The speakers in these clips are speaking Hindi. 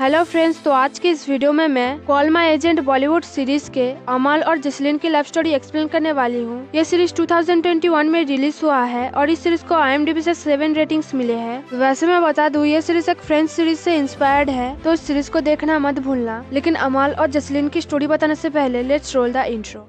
हेलो फ्रेंड्स, तो आज की इस वीडियो में मैं call my agent Bollywood series के अमाल और जसलीन की लव स्टोरी एक्सप्लेन करने वाली हूँ। ये सीरीज 2021 में रिलीज हुआ है और इस सीरीज को IMDb से 7 रेटिंग्स मिले हैं। वैसे मैं बता दूँ, ये सीरीज एक फ्रेंच सीरीज से इंस्पायर्ड है, तो इस सीरीज को देखना मत भूलना। लेकिन अमाल और जसलीन की स्टोरी बताने से पहले लेट्स रोल द इंट्रो।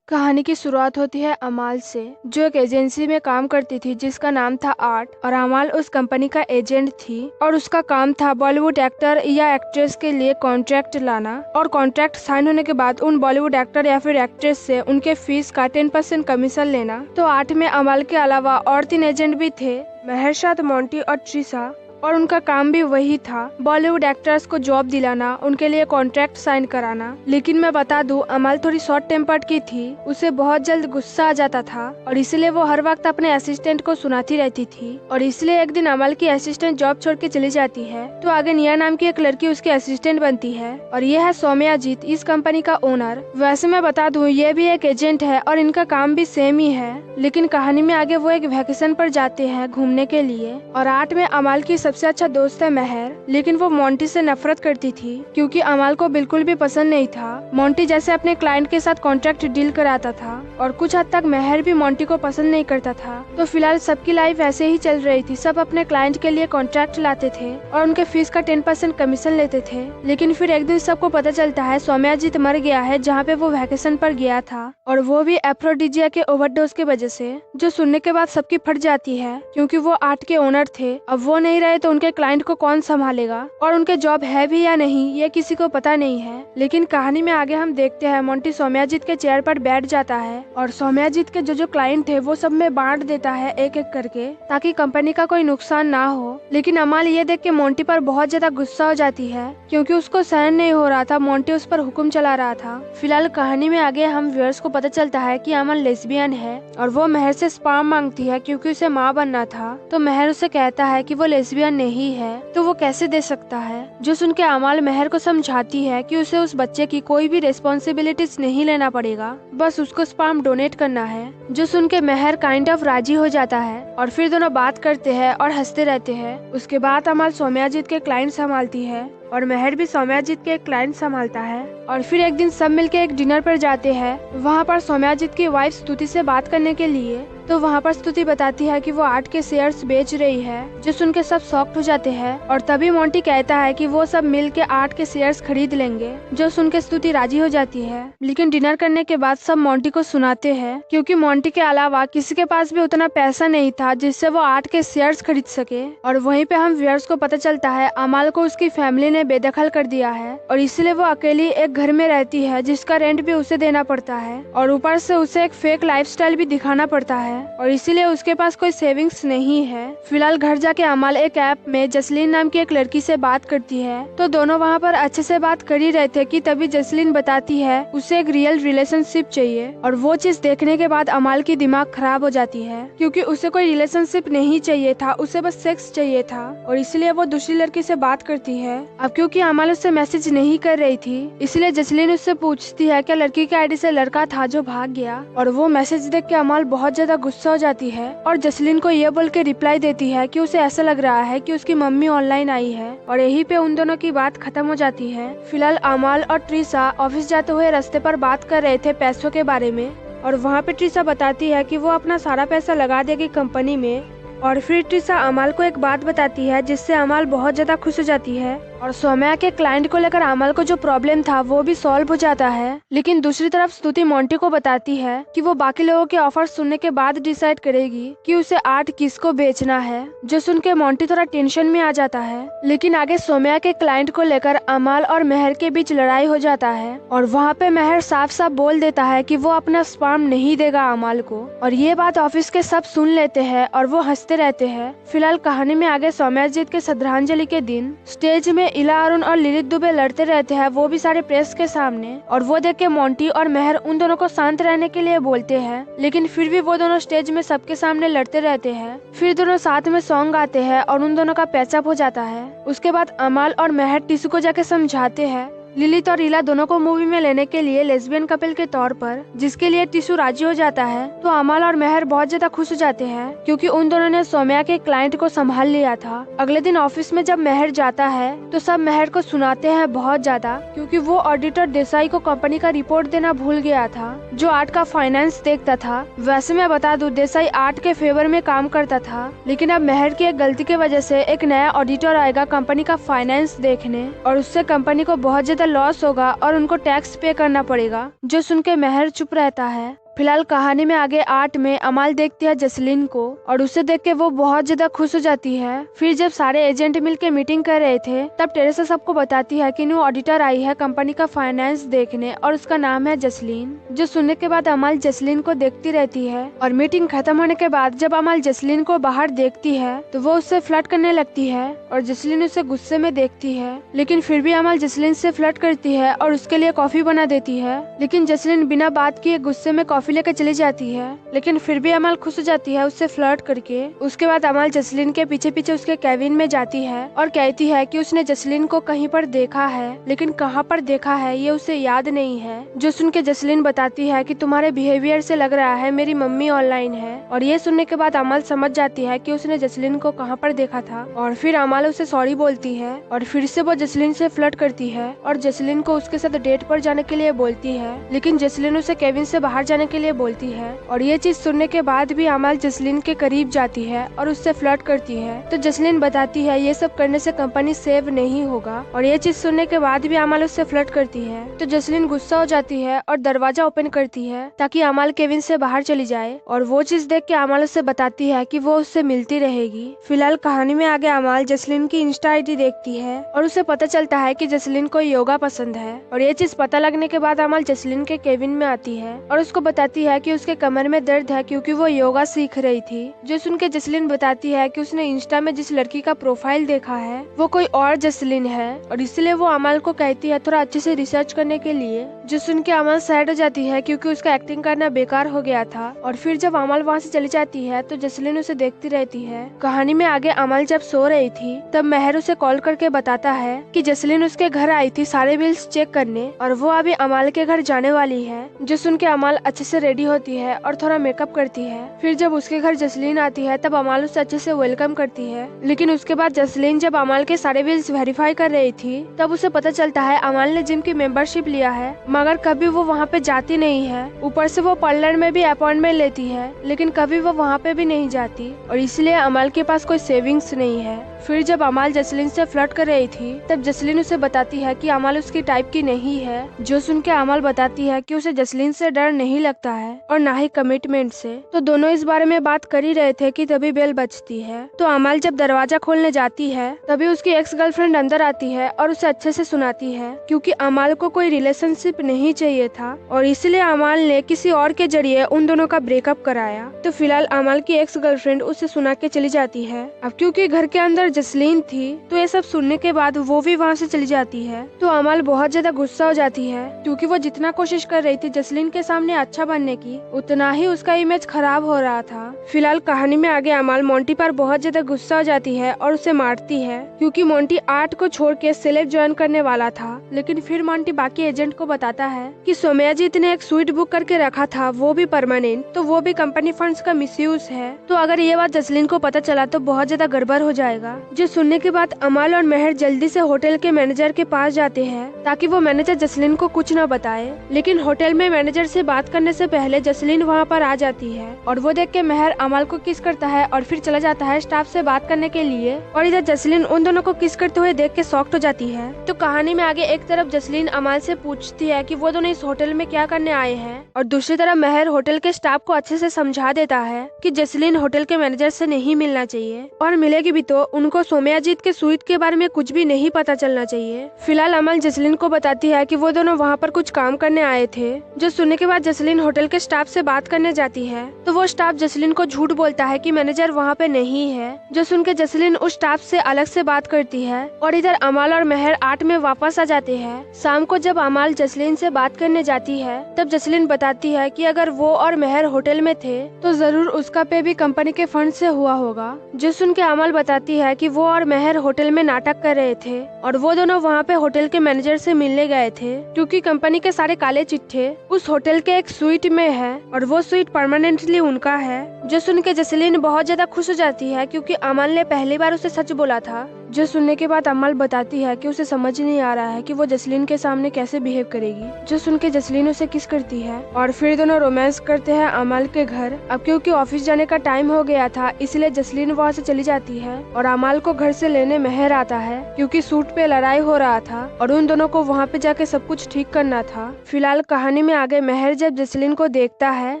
कहानी की शुरुआत होती है अमाल से, जो एक एजेंसी में काम करती थी जिसका नाम था आर्ट, और अमाल उस कंपनी का एजेंट थी और उसका काम था बॉलीवुड एक्टर या एक्ट्रेस के लिए कॉन्ट्रैक्ट लाना, और कॉन्ट्रैक्ट साइन होने के बाद उन बॉलीवुड एक्टर या फिर एक्ट्रेस से उनके फीस का 10% कमीशन लेना। तो आर्ट में अमाल के अलावा और 3 एजेंट भी थे, मेहरशाद, मोंटी और ट्रिसा, और उनका काम भी वही था, बॉलीवुड एक्टर्स को जॉब दिलाना, उनके लिए कॉन्ट्रैक्ट साइन कराना। लेकिन मैं बता दूं, अमाल थोड़ी शॉर्ट टेम्पर्ड की थी, उसे बहुत जल्द गुस्सा आ जाता था और इसलिए वो हर वक्त अपने असिस्टेंट को सुनाती रहती थी। और इसलिए एक दिन अमाल की असिस्टेंट जॉब छोड़ के चली जाती है, तो आगे निया नाम की एक लड़की उसकी असिस्टेंट बनती है, और ये है सौम्याजीत, इस कंपनी का ओनर। वैसे मैं बता दूं, ये भी एक एजेंट है और इनका काम भी सेम ही है। लेकिन कहानी में आगे वो एक वैकेशन पर जाते हैं घूमने के लिए, और आर्ट में अमाल की सबसे अच्छा दोस्त है महर, लेकिन वो मोंटी से नफरत करती थी क्योंकि अमाल को बिल्कुल भी पसंद नहीं था मोंटी जैसे अपने क्लाइंट के साथ कॉन्ट्रैक्ट डील कराता था, और कुछ हद तक महर भी मोंटी को पसंद नहीं करता था। तो फिलहाल सबकी लाइफ ऐसे ही चल रही थी, सब अपने क्लाइंट के लिए कॉन्ट्रैक्ट लाते थे और उनके फीस का 10% कमीशन लेते थे। लेकिन फिर एक दिन सबको पता चलता है सौम्याजीत मर गया है जहाँ पे वो वैकेशन पर गया था, और वो भी एफ्रोडीजिया के ओवरडोज की वजह से, जो सुनने के बाद सबकी फट जाती है क्योंकि वो आर्ट के ओनर थे। अब वो नहीं रहे तो उनके क्लाइंट को कौन संभालेगा, और उनके जॉब है भी या नहीं ये किसी को पता नहीं है। लेकिन कहानी में आगे हम देखते हैं मोंटी सौम्याजीत के चेयर पर बैठ जाता है और सौम्याजीत के जो क्लाइंट थे वो सब में बांट देता है एक एक करके, ताकि कंपनी का कोई नुकसान ना हो। लेकिन अमाल ये देख के मोंटी पर बहुत ज्यादा गुस्सा हो जाती है क्योंकि उसको सहन नहीं हो रहा था, मोंटी उस पर हुक्म चला रहा था। फिलहाल कहानी में आगे हम व्यूअर्स को पता चलता है कि अमल लेस्बियन है और वो महर से स्पर्म मांगती है क्योंकि उसे माँ बनना था। तो महर उसे कहता है कि वो लेस्बियन नहीं है तो वो कैसे दे सकता है, जो सुन के अमाल महर को समझाती है कि उसे उस बच्चे की कोई भी रिस्पॉन्सिबिलिटीज नहीं लेना पड़ेगा, बस उसको स्पर्म डोनेट करना है। जो सुन के महर काइंड ऑफ राजी हो जाता है और फिर दोनों बात करते हैं और हंसते रहते हैं। उसके बाद अमाल सौम्याजीत के क्लाइंट संभालती है और महर भी सौम्याजीत के एक क्लाइंट संभालता है, और फिर एक दिन सब मिलके एक डिनर पर जाते हैं। वहाँ पर सौम्याजीत की वाइफ स्तुति से बात करने के लिए, तो वहाँ पर स्तुति बताती है कि वो आर्ट के शेयर्स बेच रही है, जो सुन के सब शॉक्ड हो जाते हैं। और तभी मोंटी कहता है कि वो सब मिल के आर्ट के शेयर्स खरीद लेंगे, जो सुन के स्तुति राजी हो जाती है। लेकिन डिनर करने के बाद सब मोंटी को सुनाते हैं क्योंकि मोंटी के अलावा किसी के पास भी उतना पैसा नहीं था जिससे वो आर्ट के शेयर्स खरीद सके। और वहीं पे हम व्यूअर्स को पता चलता है अमाल को उसकी फैमिली ने बेदखल कर दिया है और इसलिए वो अकेली एक घर में रहती है जिसका रेंट भी उसे देना पड़ता है, और ऊपर से उसे एक फेक लाइफस्टाइल भी दिखाना पड़ता है, और इसीलिए उसके पास कोई सेविंग्स नहीं है। फिलहाल घर जाके अमाल एक ऐप में जसलीन नाम की एक लड़की से बात करती है, तो दोनों वहाँ पर अच्छे से बात कर ही रहे थे कि तभी जसलीन बताती है उसे एक रियल रिलेशनशिप चाहिए, और वो चीज देखने के बाद अमाल की दिमाग खराब हो जाती है क्योंकि उसे कोई रिलेशनशिप नहीं चाहिए था, उसे बस सेक्स चाहिए था, और इसलिए वो दूसरी लड़की से बात करती है। अब क्योंकि अमाल उससे मैसेज नहीं कर रही थी, इसलिए जसलीन उससे पूछती है क्या लड़की के आईडी से लड़का था जो भाग गया, और वो मैसेज देख के अमाल बहुत ज्यादा गुस्सा हो जाती है और जसलीन को ये बोल के रिप्लाई देती है कि उसे ऐसा लग रहा है कि उसकी मम्मी ऑनलाइन आई है, और यहीं पे उन दोनों की बात खत्म हो जाती है। फिलहाल अमाल और ट्रिसा ऑफिस जाते हुए रास्ते पर बात कर रहे थे पैसों के बारे में, और वहाँ पे ट्रिसा बताती है कि वो अपना सारा पैसा लगा देगी कंपनी में, और फिर ट्रिसा अमाल को एक बात बताती है जिससे अमाल बहुत ज्यादा खुश हो जाती है, और सौम्या के क्लाइंट को लेकर अमाल को जो प्रॉब्लम था वो भी सॉल्व हो जाता है। लेकिन दूसरी तरफ स्तुति मोंटी को बताती है कि वो बाकी लोगों के ऑफर सुनने के बाद डिसाइड करेगी कि उसे आर्ट किसको बेचना है, जो सुन के मोंटी थोड़ा टेंशन में आ जाता है। लेकिन आगे सौम्या के क्लाइंट को लेकर अमाल और महर के बीच लड़ाई हो जाता है, और वहाँ पे महर साफ साफ बोल देता है कि वो अपना स्पर्म नहीं देगा अमाल को, और ये बात ऑफिस के सब सुन लेते हैं और वो हंसते रहते हैं। फिलहाल कहानी में आगे सौम्याजीत के श्रद्धांजलि के दिन स्टेज में इला अरुण और लिलित दुबे लड़ते रहते हैं, वो भी सारे प्रेस के सामने, और वो देख के मोंटी और महर उन दोनों को शांत रहने के लिए बोलते हैं, लेकिन फिर भी वो दोनों स्टेज में सबके सामने लड़ते रहते हैं। फिर दोनों साथ में सॉन्ग गाते हैं और उन दोनों का पैचअप हो जाता है। उसके बाद अमाल और महर टिशू को जाके समझाते हैं लिलित और रीला दोनों को मूवी में लेने के लिए लेस्बियन कपल के तौर पर, जिसके लिए टिशु राजी हो जाता है। तो अमाल और मेहर बहुत ज्यादा खुश हो जाते हैं क्योंकि उन दोनों ने सौम्या के क्लाइंट को संभाल लिया था। अगले दिन ऑफिस में जब मेहर जाता है तो सब मेहर को सुनाते हैं बहुत ज्यादा, क्योंकि वो ऑडिटर देसाई को कंपनी का रिपोर्ट देना भूल गया था जो आर्ट का फाइनेंस देखता था। वैसे मैं बता दूं, देसाई आर्ट के फेवर में काम करता था, लेकिन अब मेहर की एक गलती की वजह से एक नया ऑडिटर आएगा कंपनी का फाइनेंस देखने और उससे कंपनी को बहुत ज्यादा लॉस होगा और उनको टैक्स पे करना पड़ेगा। जो सुन के मेहर चुप रहता है। फिलहाल कहानी में आगे 8 में अमाल देखती है जसलीन को और उसे देख के वो बहुत ज्यादा खुश हो जाती है। फिर जब सारे एजेंट मिलकर मीटिंग कर रहे थे तब टेरेसा सबको बताती है कि न्यू ऑडिटर आई है कंपनी का फाइनेंस देखने और उसका नाम है जसलीन। जो सुनने के बाद अमाल जसलीन को देखती रहती है और मीटिंग खत्म होने के बाद जब अमाल जसलीन को बाहर देखती है तो वो उससे फ्लर्ट करने लगती है और जसलीन उसे गुस्से में देखती है, लेकिन फिर भी अमाल जसलीन से फ्लर्ट करती है और उसके लिए कॉफी बना देती है। लेकिन जसलीन बिना बात किए गुस्से में कॉफी लेकर चली जाती है, लेकिन फिर भी अमाल खुश हो जाती है उससे फ्लर्ट करके। उसके बाद अमाल जसलीन के पीछे पीछे उसके कैबिन में जाती है और कहती है कि उसने जसलीन को कहीं पर देखा है, लेकिन कहाँ पर देखा है ये उसे याद नहीं है। जो सुन के जसलीन बताती है कि तुम्हारे बिहेवियर से लग रहा है मेरी मम्मी ऑनलाइन है, और ये सुनने के बाद अमाल समझ जाती है कि उसने जसलीन को कहाँ पर देखा था। और फिर अमाल उसे सॉरी बोलती है और फिर से वो जसलीन से फ्लर्ट करती है और जसलीन को उसके साथ डेट पर जाने के लिए बोलती है, लेकिन जसलीन उसे केविन से बाहर जाने के लिए बोलती है। और ये चीज सुनने के बाद भी अमाल जसलीन के करीब जाती है और उससे फ्लर्ट करती है। तो जसलीन बताती है ये सब करने से कंपनी सेव नहीं होगा, और ये चीज सुनने के बाद भी अमाल उससे फ्लर्ट करती है। तो जसलीन गुस्सा हो जाती है और दरवाजा ओपन करती है ताकि अमाल केविन से बाहर चली जाए, और वो चीज देख के अमाल उससे बताती है कि वो उससे मिलती रहेगी। फिलहाल कहानी में आगे अमाल जसलीन की इंस्टा आईडी देखती है और उसे पता चलता है कि जसलीन को योगा पसंद है, और ये चीज पता लगने के बाद अमाल जसलीन के केबिन में आती है और उसको बताती है कि उसके कमर में दर्द है क्योंकि वो योगा सीख रही थी। जो सुन के जसलीन बताती है कि उसने इंस्टा में जिस लड़की का प्रोफाइल देखा है वो कोई और जसलीन है, और इसलिए वो अमाल को कहती है थोड़ा अच्छे से रिसर्च करने के लिए। जो सुन के अमाल सैड हो जाती है क्योंकि उसका एक्टिंग करना बेकार हो गया था। और फिर जब अमाल वहाँ से चली जाती है तो जसलीन उसे देखती रहती है। कहानी में आगे अमाल जब सो रही थी तब मेहर उसे कॉल करके बताता है कि जसलीन उसके घर आई थी सारे बिल्स चेक करने और वो अभी अमाल के घर जाने वाली है। जो सुन के अमाल अच्छे से रेडी होती है और थोड़ा मेकअप करती है। फिर जब उसके घर जसलीन आती है तब अमाल उसे अच्छे से वेलकम करती है, लेकिन उसके बाद जसलीन जब अमाल के सारे बिल्स वेरीफाई कर रही थी तब उसे पता चलता है अमाल ने जिम की मेंबरशिप लिया है मगर कभी वो वहाँ पे जाती नहीं है। ऊपर से वो पार्लर में भी अपॉइंटमेंट लेती है लेकिन कभी वो वहाँ पे भी नहीं जाती, और इसलिए अमाल के पास कोई सेविंग्स नहीं है। फिर जब अमाल जसलीन से फ्लर्ट कर रही थी तब जसलीन उसे बताती है कि अमाल उसकी टाइप की नहीं है। जो सुन के अमाल बताती है कि उसे जसलीन से डर नहीं लगता है और ना ही कमिटमेंट से। तो दोनों इस बारे में बात कर ही रहे थे कि तभी बेल बजती है। तो अमाल जब दरवाजा खोलने जाती है तभी उसकी एक्स गर्लफ्रेंड अंदर आती है और उसे अच्छे से सुनाती है क्योंकि अमाल को कोई रिलेशनशिप नहीं चाहिए था और इसलिए अमाल ने किसी और के जरिए उन दोनों का ब्रेकअप कराया। तो फिलहाल अमाल की एक्स गर्लफ्रेंड उसे सुना के चली जाती है। अब क्योंकि घर के अंदर जसलीन थी तो ये सब सुनने के बाद वो भी वहाँ से चली जाती है। तो अमाल बहुत ज्यादा गुस्सा हो जाती है क्योंकि वो जितना कोशिश कर रही थी जसलीन के सामने अच्छा बनने की उतना ही उसका इमेज खराब हो रहा था। फिलहाल कहानी में आगे अमाल मोंटी पर बहुत ज्यादा गुस्सा हो जाती है और उसे मारती है क्योंकि मोंटी आर्ट को छोड़ के सेलेक्ट ज्वाइन करने वाला था, लेकिन फिर मोंटी बाकी एजेंट को बताता है कि सोमयाजीत ने एक स्वीट बुक करके रखा था वो भी परमानेंट, तो वो भी कंपनी फंड्स का मिसयूज है। तो अगर ये बात जसलीन को पता चला तो बहुत ज्यादा गड़बड़ हो जाएगा। जो सुनने के बाद अमाल और मेहर जल्दी से होटल के मैनेजर के पास जाते हैं ताकि वो मैनेजर जसलीन को कुछ न बताए, लेकिन होटल में मैनेजर से बात करने से पहले जसलीन वहाँ पर आ जाती है और वो देख के मेहर अमाल को किस करता है और फिर चला जाता है स्टाफ से बात करने के लिए, और इधर जसलीन उन दोनों को किस करते हुए देख के शॉक्ड हो जाती है। तो कहानी में आगे एक तरफ जसलीन अमाल से पूछती है कि वो दोनों इस होटल में क्या करने आए हैं, और दूसरी तरफ मेहर होटल के स्टाफ को अच्छे से समझा देता है कि जसलीन होटल के मैनेजर से नहीं मिलना चाहिए और मिलेगी भी तो उनको सोमयाजीत के स्वीट के बारे में कुछ भी नहीं पता चलना चाहिए। फिलहाल अमल जसलीन को बताती है कि वो दोनों वहाँ पर कुछ काम करने आए थे। जो सुनने के बाद जसलीन होटल के स्टाफ से बात करने जाती है तो वो स्टाफ जसलीन को झूठ बोलता है कि मैनेजर वहाँ पे नहीं है। जो सुन के जसलीन उस स्टाफ से अलग से बात करती है और इधर अमाल और मेहर आर्ट में वापस आ जाते हैं। शाम को जब अमाल जसलीन से बात करने जाती है तब जसलीन बताती है कि अगर वो और मेहर होटल में थे तो जरूर उसका पे भी कंपनी के फंड से हुआ होगा। जो सुन के अमाल बताती है कि वो और मेहर होटल में नाटक कर रहे थे और वो दोनों वहाँ पे होटल के मैनेजर से मिलने गए थे क्योंकि कंपनी के सारे काले चिट्ठे उस होटल के एक स्वीट में है और वो स्वीट परमानेंटली उनका है। जो सुन के जसलीन बहुत ज्यादा खुश हो जाती है क्योंकि अमल ने पहली बार उसे सच बोला था। जो सुनने के बाद अमल बताती है कि उसे समझ नहीं आ रहा है कि वो जसलीन के सामने कैसे बिहेव करेगी। जो सुन के जसलीन उसे किस करती है और फिर दोनों रोमांस करते हैं अमल के घर। अब क्योंकि ऑफिस जाने का टाइम हो गया था इसलिए जसलीन वहाँ से चली जाती है और अमल को घर से लेने मेहर आता है क्योंकि सूट पे लड़ाई हो रहा था और उन दोनों को वहाँ पे जाके सब कुछ ठीक करना था। फिलहाल कहानी में आगे मेहर जब जसलीन को देखता है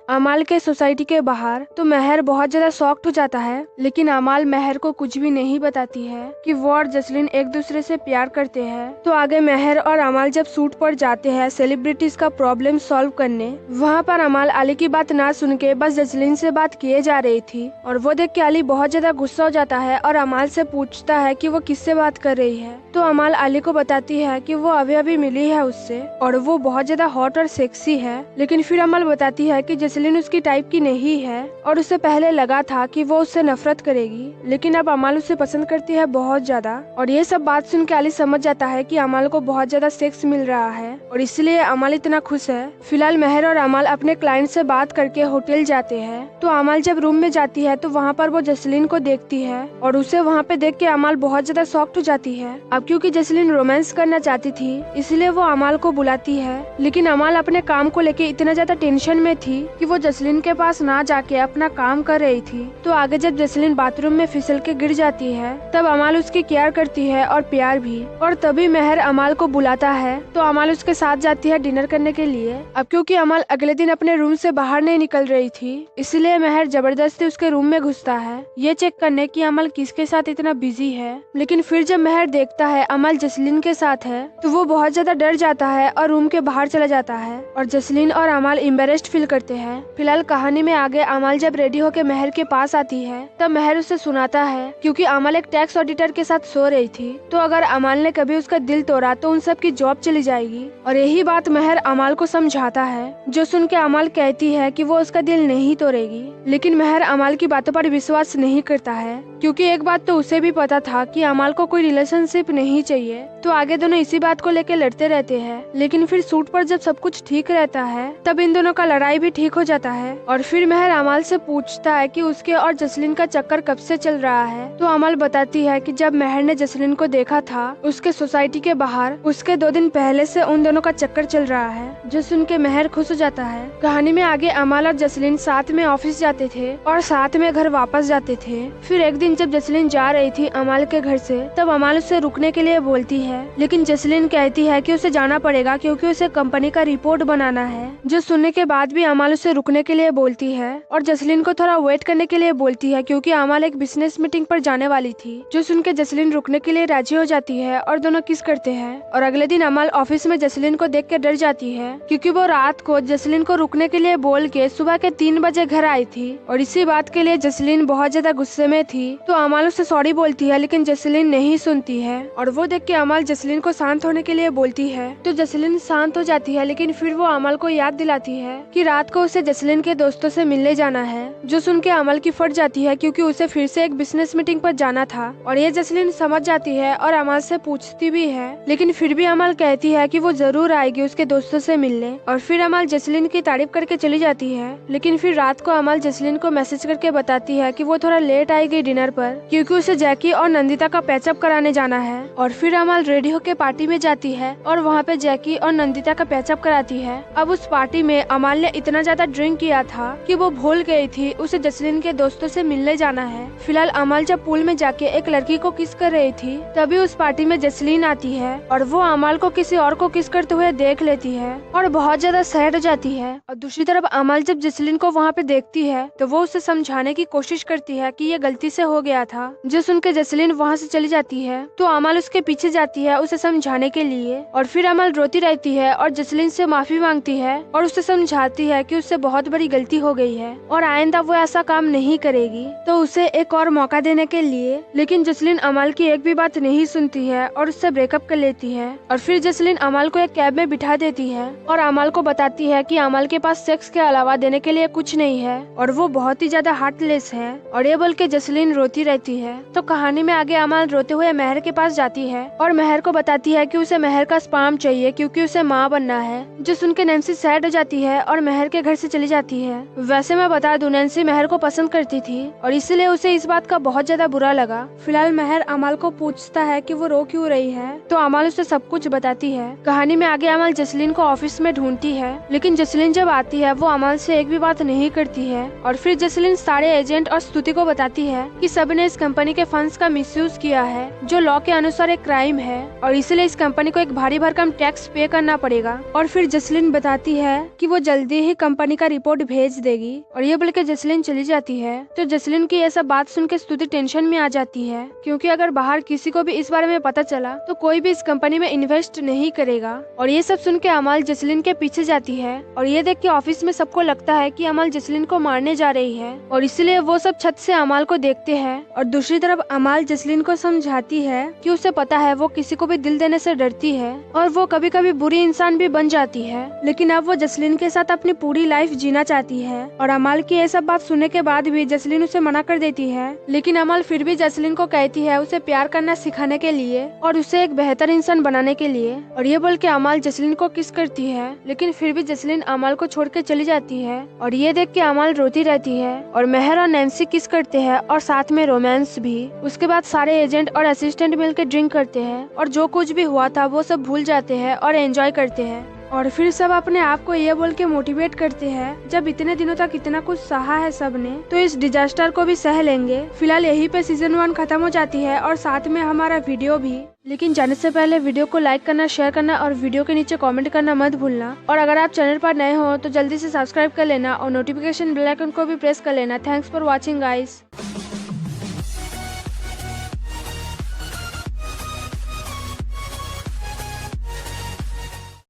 अमल के सोसाइटी के बाहर तो मेहर बहुत ज्यादा शॉक्ड हो जाता है, लेकिन अमल मेहर को कुछ भी नहीं बताती है कि वो और जसलीन एक दूसरे से प्यार करते हैं। तो आगे मेहर और अमल जब शूट पर जाते हैं सेलिब्रिटीज का प्रॉब्लम सॉल्व करने, वहाँ पर अमल अली की बात ना सुन के बस जसलीन से बात किए जा रही थी और वो देख के अली बहुत ज्यादा गुस्सा हो जाता है और अमल से पूछता है कि वो किससे बात कर रही है। तो अमल अली को बताती है कि वो अभी अभी मिली है उससे और वो बहुत ज्यादा हॉट और सेक्सी है, लेकिन फिर अमल बताती है कि जसलीन उसकी टाइप की नहीं है और उसे पहले लगा था कि वो उससे नफरत करेगी, लेकिन अब अमल उसे पसंद करती है बहुत ज्यादा। और ये सब बात सुन के अली समझ जाता है कि अमल को बहुत ज्यादा सेक्स मिल रहा है और इसलिए अमल इतना खुश है। फिलहाल मेहर और अमल अपने क्लाइंट से बात करके होटल जाते हैं। तो अमल जब रूम में जाती है तो वहाँ पर वो जसलीन को देखती है और उसे वहाँ पे देख के अमल बहुत ज्यादा शॉक्ड हो जाती है। अब क्योंकि जसलीन रोमांस करना चाहती थी इसलिए वो अमल को बुलाती है, लेकिन अमल अपने काम को लेके इतना ज्यादा टेंशन में थी कि वो जसलीन के पास ना जाके अपना काम कर रही थी। तो आगे जब जसलीन बाथरूम में फिसल के गिर जाती है तब अमल उसकी केयर करती है और प्यार भी, और तभी मेहर अमल को बुलाता है तो अमल उसके साथ जाती है डिनर करने के लिए। अब क्योंकि अमल अगले दिन अपने रूम से बाहर नहीं निकल रही थी इसलिए मेहर जबरदस्ती उसके रूम में घुसता है ये चेक करने की अमल किसके साथ इतना बिजी है। लेकिन फिर जब मेहर देखता है अमल जसलीन के साथ है तो वो बहुत ज्यादा डर जाता है और रूम के बाहर चला जाता है और जसलीन और अमल एम्बेरेस्ड फील करते हैं। फिलहाल कहानी में आगे अमल जब रेडी होकर मेहर के पास आती है तब मेहर उसे सुनाता है क्योंकि अमल एक टैक्स ऑडिटर के साथ सो रही थी, तो अगर अमल ने कभी उसका दिल तोड़ा तो उन सब की जॉब चली जाएगी और यही बात मेहर अमल को समझाता है। जो सुन के अमल कहती है कि वो उसका दिल नहीं तोड़ेगी, लेकिन मेहर अमल की बातों पर विश्वास नहीं करता है क्योंकि एक बात तो उसे भी पता था कि अमल को कोई रिलेशनशिप नहीं चाहिए। तो आगे दोनों इसी बात को लेकर लड़ते रहते हैं, लेकिन फिर शूट पर जब सब कुछ ठीक रहता है तब इन दोनों का लड़ाई भी ठीक हो जाता है और फिर मेहर अमल से पूछता है कि उसके और जसलीन का चक्कर कब से चल रहा है। तो अमल बताती है कि जब मेहर ने जसलीन को देखा था उसके सोसाइटी के बाहर उसके 2 दिन पहले से उन दोनों का चक्कर चल रहा है। जो सुन के मेहर खुश हो जाता है। कहानी में आगे अमल और जसलीन साथ में ऑफिस जाते थे और साथ में घर वापस जाते थे। फिर एक दिन जब जसलीन जा रही थी अमल के घर से तब अमल उसे रुकने के लिए बोलती है, लेकिन जसलीन कहती है कि उसे जाना पड़ेगा क्योंकि उसे कंपनी का रिपोर्ट बनाना है। जो सुनने के बाद भी अमल उसे रुकने के लिए बोलती है और जसलीन को थोड़ा वेट करने के लिए बोलती है क्योंकि अमल एक बिजनेस मीटिंग पर जाने वाली थी। जो सुन के जसलीन रुकने के लिए राजी हो जाती है और दोनों किस करते हैं। और अगले दिन अमल ऑफिस में जसलीन को देख के डर जाती है क्योंकि वो रात को जसलीन को रुकने के लिए बोल के सुबह के 3 बजे घर आई थी और इसी बात के लिए जसलीन बहुत ज्यादा गुस्से में थी। तो अमल उसे सॉरी बोलती है, लेकिन जसलीन नहीं सुनती है और वो देख के अमल जसलीन को शांत होने के लिए बोलती है। तो जसलीन शांत हो जाती है, लेकिन फिर वो अमल को याद दिलाती है कि रात को उसे जसलीन के दोस्तों से मिलने जाना है। जो सुन के अमल की फट जाती है क्योंकि उसे फिर से एक बिजनेस मीटिंग पर जाना था और ये जसलीन समझ जाती है और अमल से पूछती भी है, लेकिन फिर भी अमल कहती है कि वो जरूर आएगी उसके दोस्तों से मिलने। और फिर अमल जसलीन की तारीफ करके चली जाती है, लेकिन फिर रात को अमल जसलीन को मैसेज करके बताती है कि वो थोड़ा लेट आएगी डिनर पर क्योंकि उसे जैकी और नंदिता का पैचअप कराने जाना है। और फिर अमल रेडी होके पार्टी में जाती है और वहाँ पे जैकी और नंदिता का पैचअप कराती है। अब उस पार्टी में अमल ने इतना ज्यादा ड्रिंक किया था कि वो भूल गई थी उसे जसलीन के दोस्तों से मिलने जाना है। फिलहाल अमल जब पूल में जाके एक लड़की को किस कर रही थी तभी उस पार्टी में जसलीन आती है और वो अमल को किसी और को किस करते हुए देख लेती है और बहुत ज्यादा सैड हो जाती है। और दूसरी तरफ अमल जब जसलीन को वहाँ पे देखती है तो वो उसे समझाने की कोशिश करती है कि ये गलती से हो गया था। जो सुन के जसलीन वहाँ से चली जाती है तो अमल उसके पीछे जाती आती है उसे समझाने के लिए, और फिर अमल रोती रहती है और जसलीन से माफी मांगती है और उसे समझाती है कि उससे बहुत बड़ी गलती हो गई है और आइंदा वो ऐसा काम नहीं करेगी, तो उसे एक और मौका देने के लिए। लेकिन जसलीन अमल की एक भी बात नहीं सुनती है और उससे ब्रेकअप कर लेती है। और फिर जसलीन अमल को एक कैब में बिठा देती है और अमल को बताती है कि अमल के पास सेक्स के अलावा देने के लिए कुछ नहीं है और वो बहुत ही ज्यादा हार्टलेस है। और ये बोल के जसलीन रोती रहती है। तो कहानी में आगे अमल रोते हुए मेहर के पास जाती है और मेहर को बताती है कि उसे मेहर का स्पर्म चाहिए क्योंकि उसे माँ बनना है, जो सुनकर नैन्सी सैड हो जाती है और मेहर के घर से चली जाती है। वैसे मैं बता दूं, नैन्सी मेहर को पसंद करती थी और इसलिए उसे इस बात का बहुत ज्यादा बुरा लगा। फिलहाल मेहर अमल को पूछता है कि वो रो क्यों रही है, तो अमल उसे सब कुछ बताती है। कहानी में आगे अमल जसलीन को ऑफिस में ढूंढती है, लेकिन जसलीन जब आती है वो अमल से एक भी बात नहीं करती है। और फिर जसलीन सारे एजेंट और स्तुति को बताती है कि सबने इस कंपनी के फंड्स का मिसयूज किया है, जो लॉ के अनुसार एक क्राइम है, और इसलिए इस कंपनी को एक भारी भरकम टैक्स पे करना पड़ेगा। और फिर जसलीन बताती है कि वो जल्दी ही कंपनी का रिपोर्ट भेज देगी, और ये बोल के जसलीन चली जाती है। तो जसलीन की ये सब बात सुन के स्तुति टेंशन में आ जाती है, क्योंकि अगर बाहर किसी को भी इस बारे में पता चला तो कोई भी इस कंपनी में इन्वेस्ट नहीं करेगा। और ये सब सुन के अमल जसलीन के पीछे जाती है, और ये देख के ऑफिस में सबको लगता है कि अमल जसलीन को मारने जा रही है, और इसलिए वो सब छत से अमल को देखते हैं। और दूसरी तरफ अमल जसलीन को समझाती है कि उसे पता है वो किसी को भी दिल देने से डरती है और वो कभी कभी बुरी इंसान भी बन जाती है, लेकिन अब वो जसलीन के साथ अपनी पूरी लाइफ जीना चाहती है। और अमल की ये सब बात सुनने के बाद भी जसलीन उसे मना कर देती है, लेकिन अमल फिर भी जसलीन को कहती है उसे प्यार करना सिखाने के लिए और उसे एक बेहतर इंसान बनाने के लिए। और ये बोल के अमल जसलीन को किस करती है, लेकिन फिर भी जसलीन अमल को छोड़ के चली जाती है। और ये देख के अमल रोती रहती है और मेहर और नैन्सी किस करते हैं और साथ में रोमांस भी। उसके बाद सारे एजेंट और असिस्टेंट मिलकर ड्रिंक करते हैं और जो कुछ भी हुआ था वो सब भूल जाते हैं और एंजॉय करते हैं। और फिर सब अपने आप को ये बोल के मोटिवेट करते हैं, जब इतने दिनों तक इतना कुछ सहा है सबने, तो इस डिजास्टर को भी सह लेंगे। फिलहाल यहीं पे सीजन 1 खत्म हो जाती है और साथ में हमारा वीडियो भी। लेकिन जाने से पहले वीडियो को लाइक करना, शेयर करना और वीडियो के नीचे कमेंट करना मत भूलना। और अगर आप चैनल पर नए हो तो जल्दी से सब्सक्राइब कर लेना और नोटिफिकेशन बेल आइकन को भी प्रेस कर लेना। Thanks for watching guys.